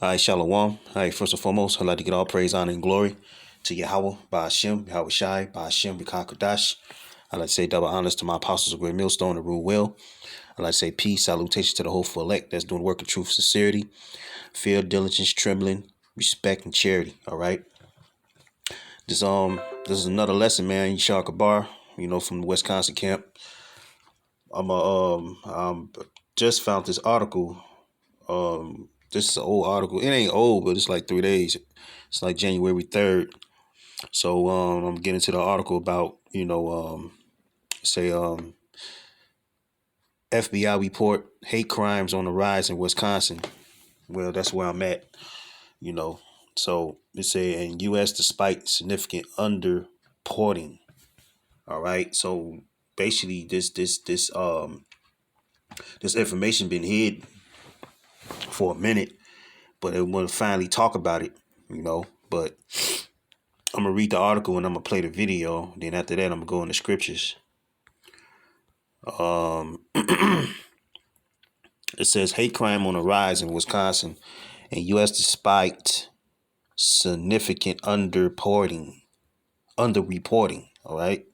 All right, Shalom. All right, first and foremost, I'd like to get all praise, honor, and glory to Yahweh, Ba'ashem, Yahweh Shai, Ba'ashem, B'Kakadash. I'd like to say double honors to my apostles of Great Millstone and Rule Well. I'd like to say peace, salutation to the hopeful elect that's doing work of truth, sincerity, fear, diligence, trembling, respect, and charity. All right. This is another lesson, man. Yishar Kabar, from the Wisconsin camp. Just found this article. This is an old article. It ain't old, but it's like 3 days. It's like January 3rd. So I'm getting to the article about, FBI report hate crimes on the rise in Wisconsin. Well, that's where I'm at, you know. So it say in U.S. despite significant underreporting. All right. So basically, this information been hid for a minute, but they want to finally talk about it, But I'm gonna read the article and I'm gonna play the video. Then after that, I'm gonna go in the scriptures. It says hate crime on the rise in Wisconsin and U.S. despite significant underreporting. All right.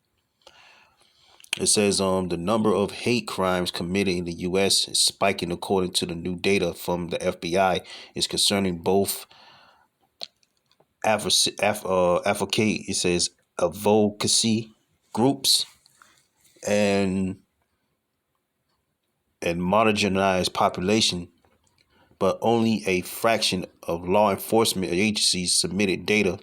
It says the number of hate crimes committed in the U.S. is spiking according to the new data from the FBI. Is concerning both advocate. It says advocacy groups and marginalized population, but only a fraction of law enforcement agencies submitted data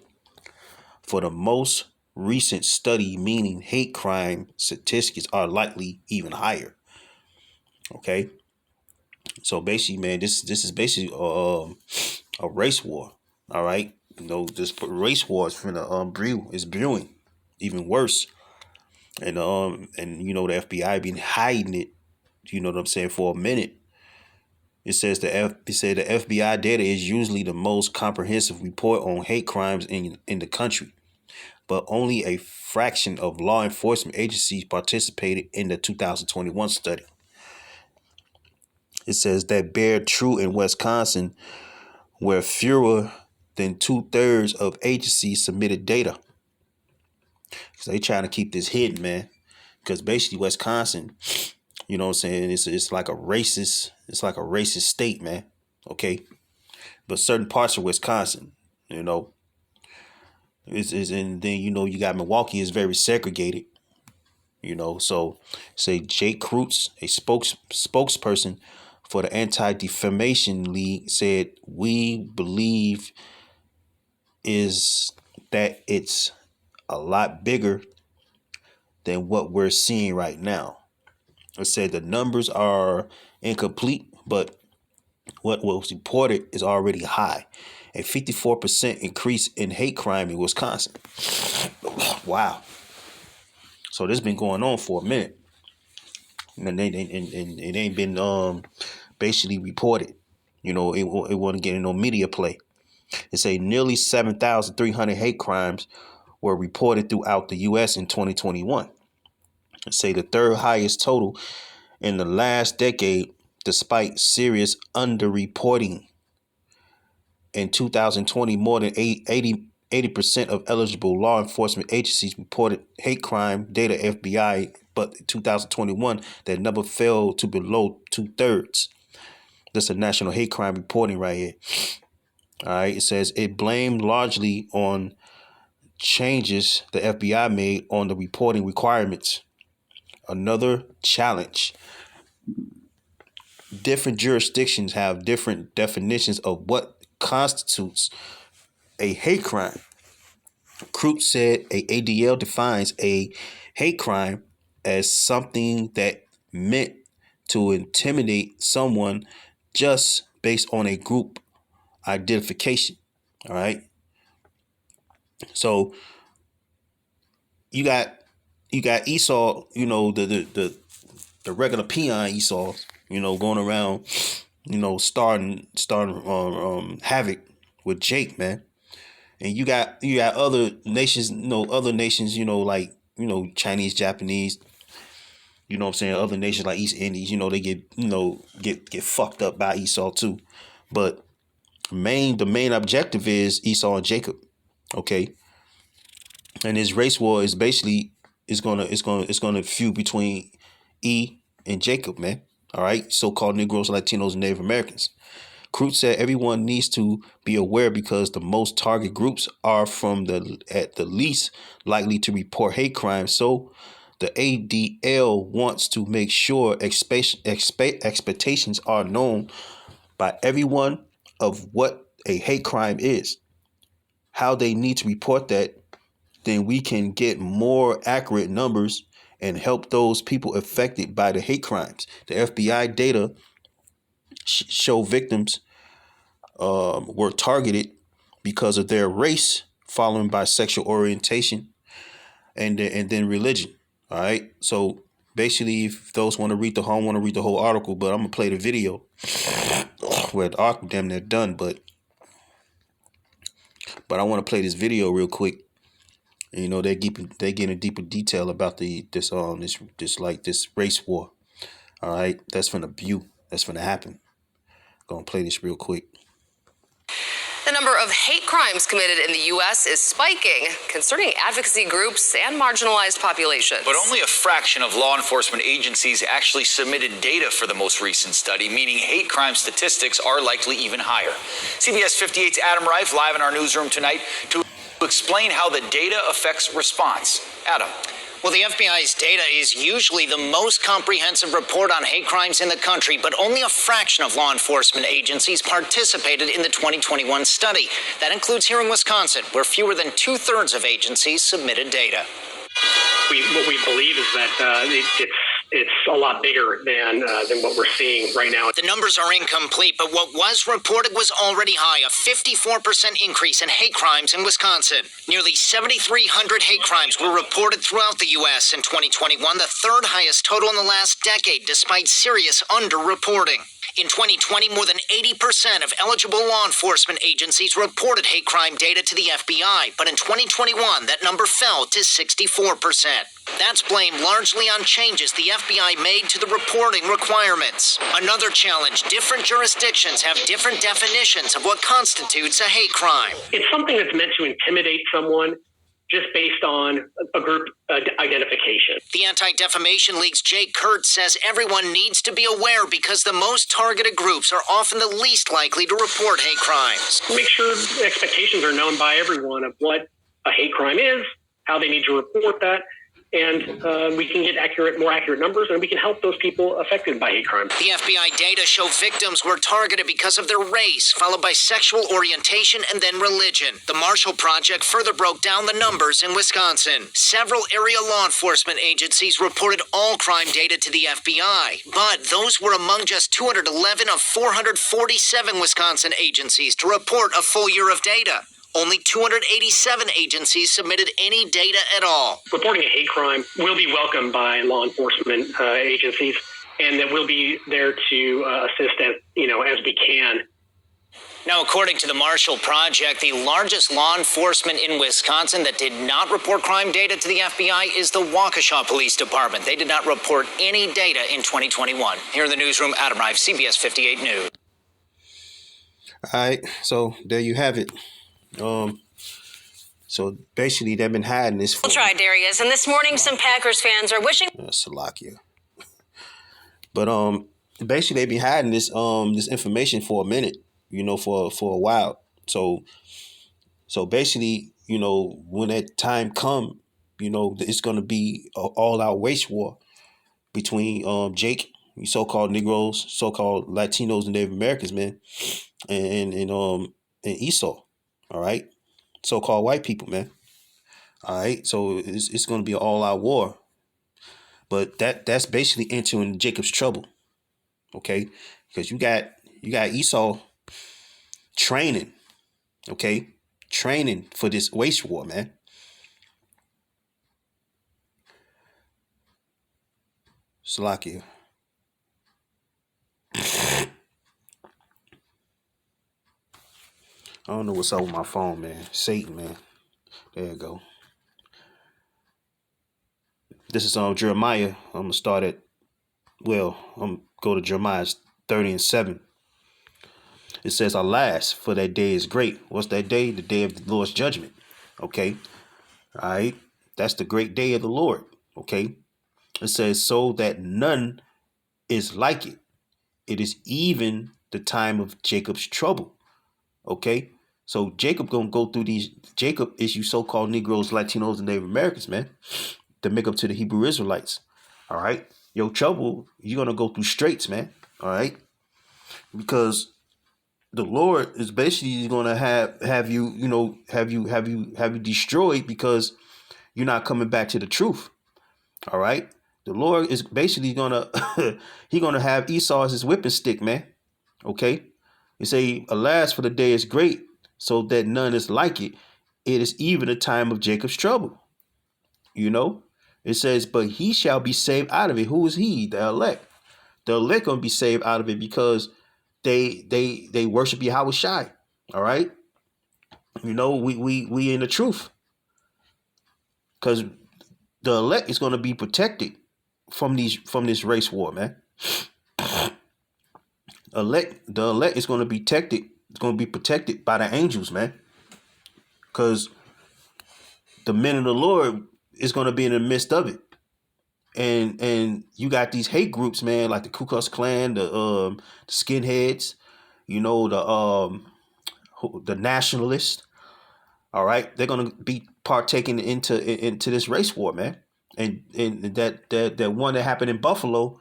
for the most recent study, meaning hate crime statistics are likely even higher. Okay, so basically, man, this is basically a race war. All right, this race war is brewing even worse, and the FBI been hiding it. You know what I'm saying, for a minute. It said the FBI data is usually the most comprehensive report on hate crimes in the country, but only a fraction of law enforcement agencies participated in the 2021 study. It says that bear true in Wisconsin, where fewer than 2/3 of agencies submitted data. So they trying to keep this hidden, man, because basically Wisconsin, you know what I'm saying, it's like a racist state, man. Okay, but certain parts of Wisconsin, and then you got Milwaukee is very segregated. So say Jake Krutz, a spokesperson for the Anti-Defamation League, said we believe is that it's a lot bigger than what we're seeing right now. It said the numbers are incomplete, but what was reported is already high. A 54% increase in hate crime in Wisconsin. Wow. So this has been going on for a minute. And it ain't been basically reported. It wasn't getting no media play. It say nearly 7,300 hate crimes were reported throughout the U.S. in 2021. It say the third highest total in the last decade, despite serious underreporting. In 2020, more than 80% of eligible law enforcement agencies reported hate crime data FBI, but in 2021, that number fell to below 2/3. That's a national hate crime reporting right here. All right, it says it blamed largely on changes the FBI made on the reporting requirements. Another challenge. Different jurisdictions have different definitions of what constitutes a hate crime. Krutz said a ADL defines a hate crime as something that meant to intimidate someone just based on a group identification. All right. So you got Esau, the regular peon Esau, going around, starting havoc with Jake, man. And you got other nations, like, Chinese, Japanese, what I'm saying, other nations like East Indies, they get fucked up by Esau too. But The main objective is Esau and Jacob. Okay. And this race war is basically it's gonna feud between E and Jacob, man. All right, so-called Negroes, Latinos, and Native Americans. Crute said everyone needs to be aware because the most target groups are from at the least likely to report hate crimes. So the ADL wants to make sure expectations are known by everyone of what a hate crime is, how they need to report that, then we can get more accurate numbers and help those people affected by the hate crimes. The FBI data show victims were targeted because of their race, followed by sexual orientation, and then religion. All right. So basically, if those want to read the whole article, but I'm gonna play the video where the article damn near done, but I want to play this video real quick. And, you know, they get in deeper detail about this race war. All right, that's from the view. That's going to happen. Gonna play this real quick. The number of hate crimes committed in the U.S. is spiking, concerning advocacy groups and marginalized populations. But only a fraction of law enforcement agencies actually submitted data for the most recent study, meaning hate crime statistics are likely even higher. CBS 58's Adam Reif live in our newsroom tonight to explain how the data affects response. Adam. Well, the FBI's data is usually the most comprehensive report on hate crimes in the country, but only a fraction of law enforcement agencies participated in the 2021 study. That includes here in Wisconsin, where fewer than 2/3 of agencies submitted data. What we believe is that it's a lot bigger than what we're seeing right now. The numbers are incomplete, but what was reported was already high, a 54% increase in hate crimes in Wisconsin. Nearly 7,300 hate crimes were reported throughout the U.S. in 2021, the third highest total in the last decade, despite serious underreporting. In 2020, more than 80% of eligible law enforcement agencies reported hate crime data to the FBI, but in 2021, that number fell to 64%. That's blamed largely on changes the FBI made to the reporting requirements. Another challenge, different jurisdictions have different definitions of what constitutes a hate crime. It's something that's meant to intimidate someone just based on a group identification. The Anti-Defamation League's Jake Kurtz says everyone needs to be aware because the most targeted groups are often the least likely to report hate crimes. Make sure expectations are known by everyone of what a hate crime is, how they need to report that, and we can get more accurate numbers, and we can help those people affected by hate crimes. The FBI data show victims were targeted because of their race, followed by sexual orientation, and then religion. The Marshall Project further broke down the numbers in Wisconsin. Several area law enforcement agencies reported all crime data to the FBI, but those were among just 211 of 447 Wisconsin agencies to report a full year of data. Only 287 agencies submitted any data at all. Reporting a hate crime will be welcomed by law enforcement agencies, and that we'll be there to assist as we can. Now, according to the Marshall Project, the largest law enforcement in Wisconsin that did not report crime data to the FBI is the Waukesha Police Department. They did not report any data in 2021. Here in the newsroom, Adam Reif, CBS 58 News. All right, so there you have it. So basically, they've been hiding this. We'll try, Darius. And this morning, some Packers fans are wishing. Salakia. But basically, they've been hiding this information for a minute. For a while. So basically, when that time come, it's gonna be an all-out race war between Jake, so-called Negroes, so-called Latinos and Native Americans, man, and Esau. All right, so-called white people, man. All right, so it's going to be an all-out war, but that's basically entering Jacob's trouble, okay? Because you got Esau training, okay, training for this race war, man. Salakia. I don't know what's up with my phone, man. Satan, man. There you go. This is Jeremiah. I'm gonna start I'm gonna go to Jeremiah 30:7. It says, alas, for that day is great. What's that day? The day of the Lord's judgment. Okay. All right. That's the great day of the Lord. Okay. It says, so that none is like it. It is even the time of Jacob's trouble. Okay. So Jacob gonna go through these. Jacob is you so-called Negroes, Latinos, and Native Americans, man, to make up to the Hebrew Israelites. All right. Your trouble, you're gonna go through straits, man. All right. Because the Lord is basically gonna have you, have you destroyed because you're not coming back to the truth. All right. The Lord is basically gonna he gonna have Esau as his whipping stick, man. Okay. You say, alas, for the day is great, so that none is like it. It is even a time of Jacob's trouble. It says, but he shall be saved out of it. Who is he? The elect. The elect gonna be saved out of it because they worship Yahweh Shai. All right. We in the truth. Because the elect is gonna be protected from this race war, man. The elect is gonna be protected. It's gonna be protected by the angels, man. Because the men of the Lord is gonna be in the midst of it. And you got these hate groups, man, like the Ku Klux Klan, the skinheads, the nationalists. All right, they're gonna be partaking into this race war, man. And that one that happened in Buffalo,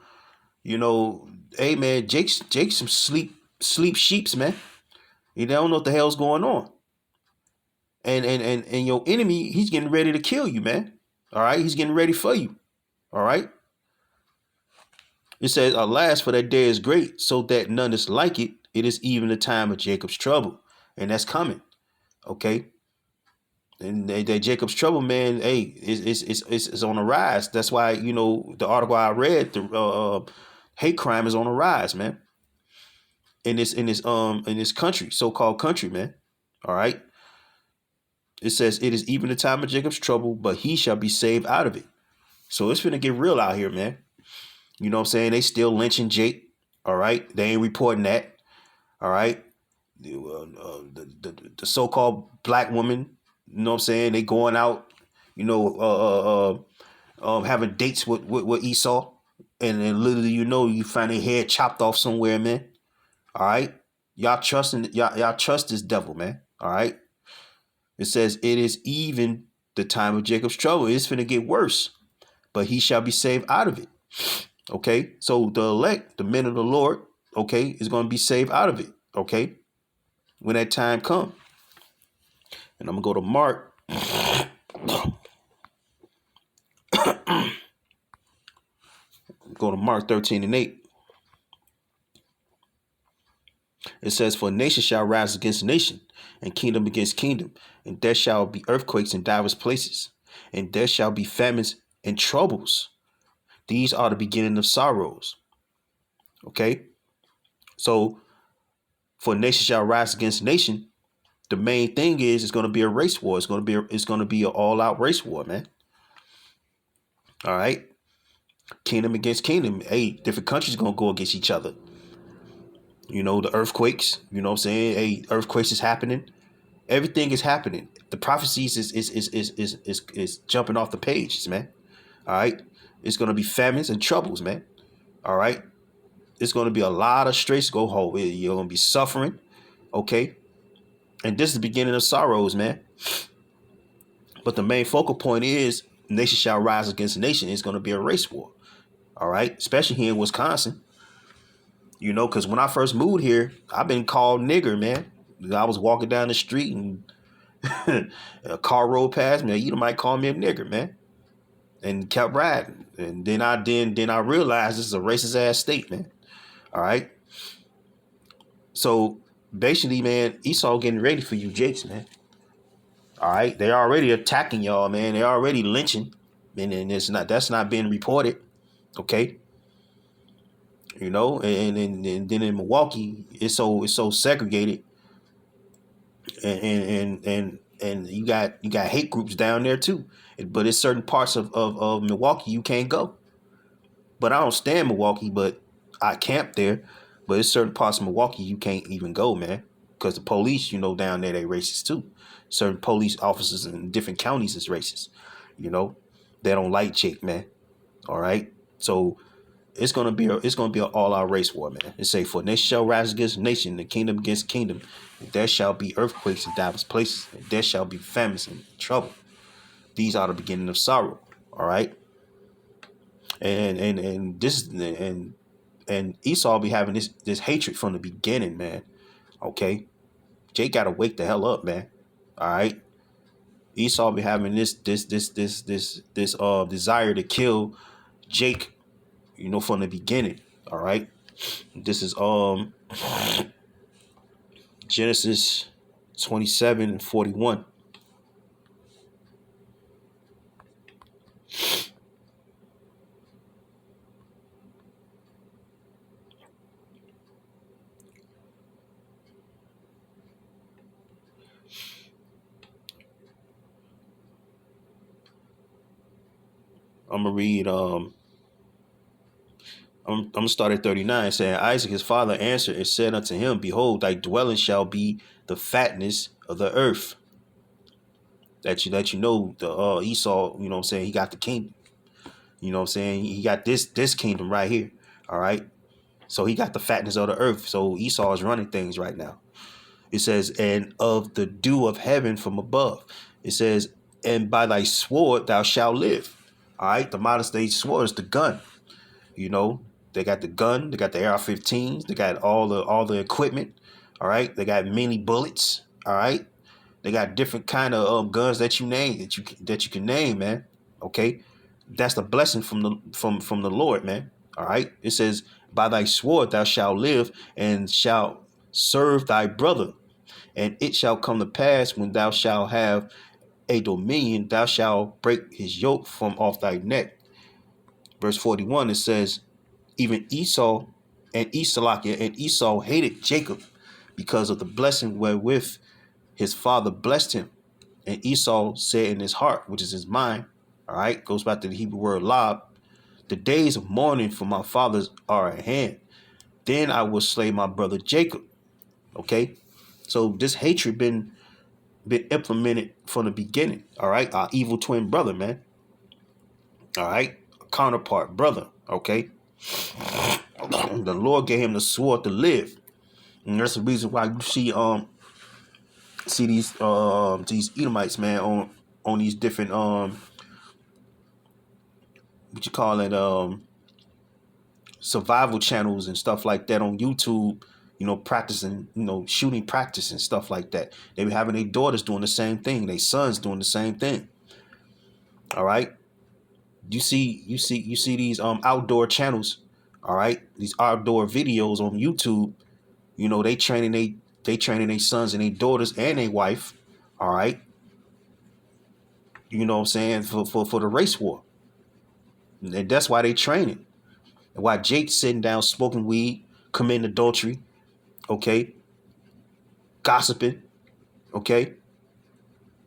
hey man, Jake's some sleep sheeps, man. They don't know what the hell's going on. And your enemy, he's getting ready to kill you, man. All right, he's getting ready for you. All right. It says, alas, for that day is great, so that none is like it. It is even the time of Jacob's trouble. And that's coming. Okay. And that Jacob's trouble, man, hey, it's on the rise. That's why, the article I read, the hate crime is on the rise, man. In this country, so-called country, man. All right. It says, it is even the time of Jacob's trouble, but he shall be saved out of it. So it's finna get real out here, man. You know what I'm saying? They still lynching Jake. All right. They ain't reporting that. All right. The so-called black woman, you know what I'm saying? They going out, having dates with Esau. And literally, you find their head chopped off somewhere, man. All right. Y'all trust this devil, man. All right. It says it is even the time of Jacob's trouble. It's finna get worse. But he shall be saved out of it. Okay. So the elect, the men of the Lord, okay, is going to be saved out of it. Okay. When that time comes. And I'm going to go to Mark. Go to Mark 13:8. It says, for nation shall rise against nation, and kingdom against kingdom, and there shall be earthquakes in divers places, and there shall be famines and troubles. These are the beginning of sorrows. Okay. So for nation shall rise against nation, the main thing is it's going to be a race war. It's going to be an all-out race war, man. All right. Kingdom against kingdom. Hey, different countries going to go against each other. The earthquakes, you know what I'm saying? Hey, earthquakes is happening. Everything is happening. The prophecies is jumping off the pages, man. All right. It's going to be famines and troubles, man. All right. It's going to be a lot of straits go home. You're going to be suffering. Okay. And this is the beginning of sorrows, man. But the main focal point is nation shall rise against nation. It's going to be a race war. All right. Especially here in Wisconsin. Because when I first moved here, I've been called nigger, man. I was walking down the street and a car rolled past me. You might call me a nigger, man. And kept riding. And then I realized this is a racist ass state, man. All right. So basically, man, Esau getting ready for you Jakes, man. All right. They're already attacking y'all, man. They're already lynching. And that's not being reported. Okay. And then in Milwaukee, it's so segregated. And you got hate groups down there too. But it's certain parts of Milwaukee you can't go. But I don't stay in Milwaukee, but I camp there. But it's certain parts of Milwaukee you can't even go, man, because the police, down there they racist too. Certain police officers in different counties is racist. They don't like Jake, man. All right, so it's gonna be an all-out race war, man. It say, for nation shall rise against nation, the kingdom against kingdom. And there shall be earthquakes in diverse places, and there shall be famines and trouble. These are the beginning of sorrow. All right, and Esau be having this hatred from the beginning, man. Okay, Jake gotta wake the hell up, man. All right, Esau be having this desire to kill Jake, from the beginning. All right, this is Genesis 27:41. I'm gonna read. I'm gonna start at 39, saying, Isaac his father answered and said unto him, Behold, thy dwelling shall be the fatness of the earth. That you the Esau, he got the kingdom. He got this kingdom right here. All right. So he got the fatness of the earth. So Esau is running things right now. It says, and of the dew of heaven from above. It says, and by thy sword thou shalt live. All right. The modern stage sword is the gun. They got the gun. They got the AR-15s. They got all the equipment. All right. They got many bullets. All right. They got different kind of guns that you can name, man. Okay. That's the blessing from the Lord, man. All right. It says, by thy sword thou shalt live and shalt serve thy brother. And it shall come to pass when thou shalt have a dominion, thou shalt break his yoke from off thy neck. Verse 41, it says, even Esau hated Jacob because of the blessing wherewith his father blessed him. And Esau said in his heart, which is his mind, all right, goes back to the Hebrew word lab, the days of mourning for my fathers are at hand. Then I will slay my brother Jacob. Okay, so this hatred been implemented from the beginning. All right, our evil twin brother, man. All right, counterpart brother. Okay, the Lord gave him the sword to live, and that's the reason why you see these Edomites, man, on these different survival channels and stuff like that on YouTube, practicing, shooting practice and stuff like that. They be having their daughters doing the same thing, their sons doing the same thing. All right. You see these outdoor channels, all right, these outdoor videos on YouTube, they training their sons and their daughters and their wife, all right. For the race war. And that's why they training. And why Jake's sitting down smoking weed, committing adultery, okay, gossiping, okay,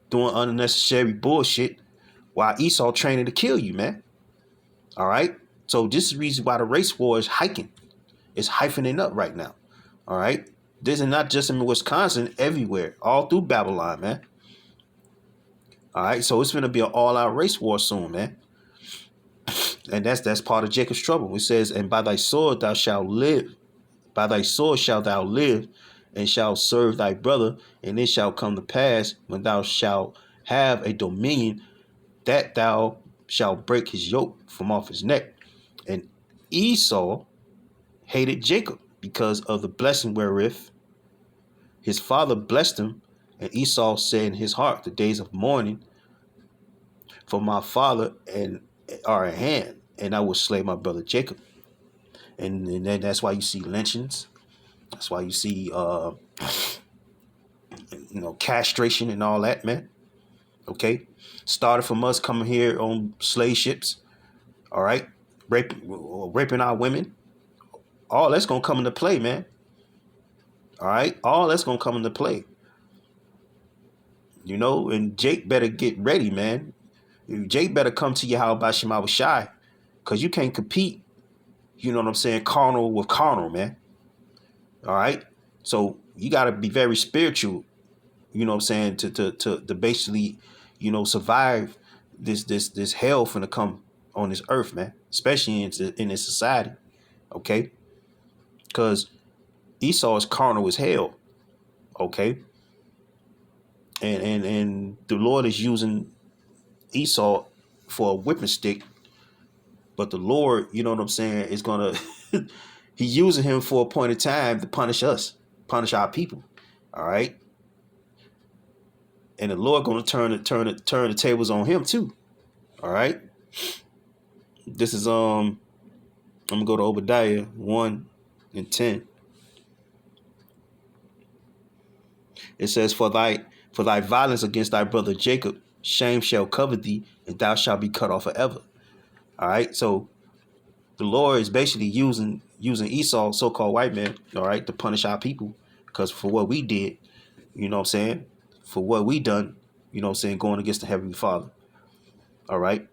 doing unnecessary bullshit, while Esau training to kill you, man. All right. So this is the reason why the race war is hiking. It's hyphening up right now. All right. This is not just in Wisconsin, everywhere, all through Babylon, man. All right. So it's going to be an all-out race war soon, man. And that's part of Jacob's trouble. It says, and by thy sword thou shalt live. By thy sword shalt thou live, and shalt serve thy brother. And it shall come to pass, when thou shalt have a dominion, that thou shalt break his yoke from off his neck. And Esau hated Jacob because of the blessing wherewith his father blessed him. And Esau said in his heart, the days of mourning for my father are at hand, and I will slay my brother Jacob. And then that's why you see lynchings. That's why you see castration and all that, man. Okay, started from us coming here on slave ships. All right, raping our women. All that's gonna come into play, man. All right, all that's gonna come into play. And Jake better get ready, man. Jake better come to Yahweh Bashim Awashai, because you can't compete, carnal with carnal, man. All right. So you got to be very spiritual, you know what I'm saying, to basically, survive this hell finna come on this earth, man, especially in this society. Okay. Because Esau is carnal as hell. Okay. And the Lord is using Esau for a whipping stick, but the Lord, you know what I'm saying, is gonna He's using him for a point of time to punish us, punish our people. All right. And the Lord gonna turn the tables on him too. All right. This is I'm gonna go to Obadiah 1:10. It says, For thy violence against thy brother Jacob, shame shall cover thee, and thou shalt be cut off forever. All right. So the Lord is basically using Esau, so-called white man, all right, to punish our people. Because for what we did, you know what I'm saying? For what we done, you know what I'm saying, going against the Heavenly Father. All right.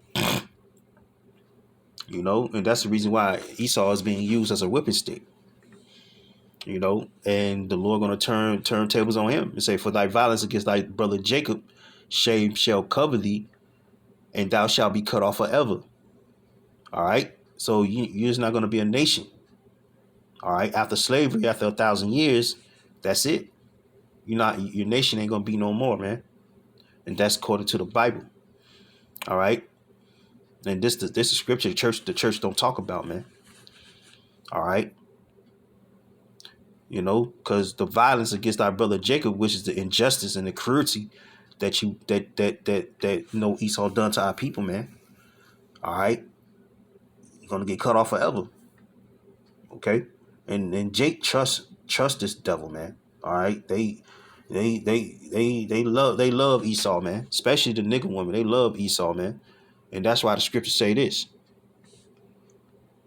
And that's the reason why Esau is being used as a whipping stick. And the Lord gonna turn tables on him and say, For thy violence against thy brother Jacob, shame shall cover thee, and thou shalt be cut off forever. All right. So you're just not gonna be a nation. All right. After slavery, after 1,000 years, that's it. Your nation ain't gonna be no more, man. And that's according to the Bible. All right. And this is scripture the church don't talk about, man. All right. Because the violence against our brother Jacob, which is the injustice and the cruelty that Esau done to our people, man. All right. You're gonna get cut off forever. Okay. And Jake trust this devil, man. All right. They love Esau, man. Especially the nigga woman. They love Esau, man. And that's why the scriptures say this.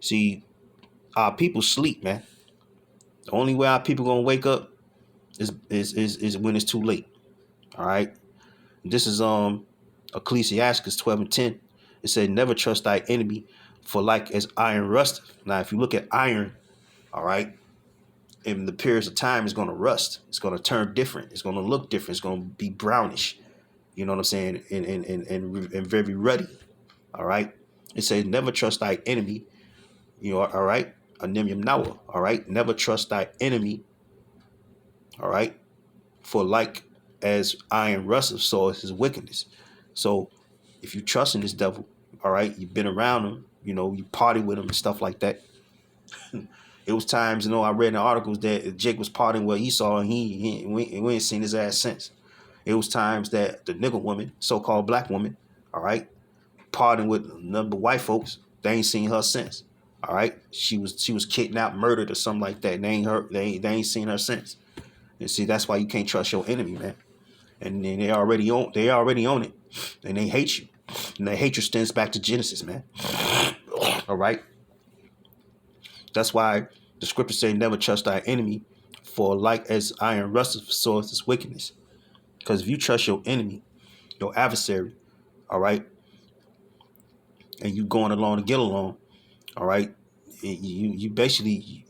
See, our people sleep, man. The only way our people gonna wake up is when it's too late. All right. This is Ecclesiastes 12:10. It said, Never trust thy enemy, for like as iron rusteth. Now, if you look at iron, all right, in the periods of time, it's gonna rust. It's gonna turn different. It's gonna look different. It's gonna be brownish. You know what I'm saying? And very ruddy. All right. It says, Never trust thy enemy. All right. Anemium Nawa. All right. Never trust thy enemy. All right. For like as iron rusteth, so is his wickedness. So if you trust in this devil, all right, you've been around him, you party with him and stuff like that. It was times, I read in articles that Jake was partying with Esau, and we ain't seen his ass since. It was times that the nigga woman, so-called black woman, all right, partying with a number of white folks, they ain't seen her since. All right, she was kidnapped, murdered, or something like that. They ain't seen her since. And see, that's why you can't trust your enemy, man. And they already own it, and they hate you, and their hatred stems back to Genesis, man. All right, that's why the scriptures say, Never trust thy enemy, for like as iron rusteth, so is his wickedness. Because if you trust your enemy, your adversary, all right, and you going along to get along, all right, you basically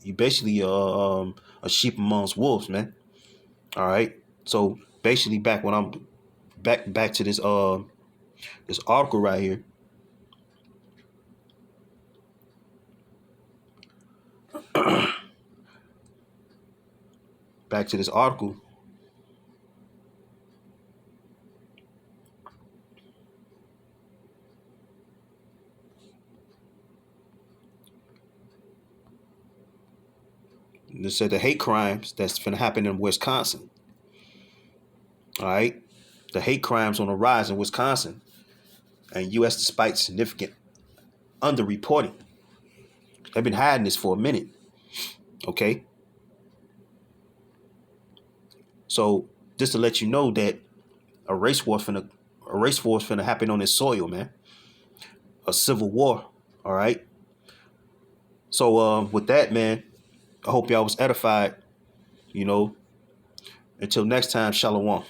a sheep amongst wolves, man. All right. So basically, back to this this article right here. Back to this article. They said the hate crimes that's going to happen in Wisconsin. All right. The hate crimes on the rise in Wisconsin, and U.S. despite significant underreporting. They've been hiding this for a minute. Okay. So just to let you know that a race war finna happen on this soil, man. A civil war. All right. So with that, man, I hope y'all was edified. Until next time, shalom.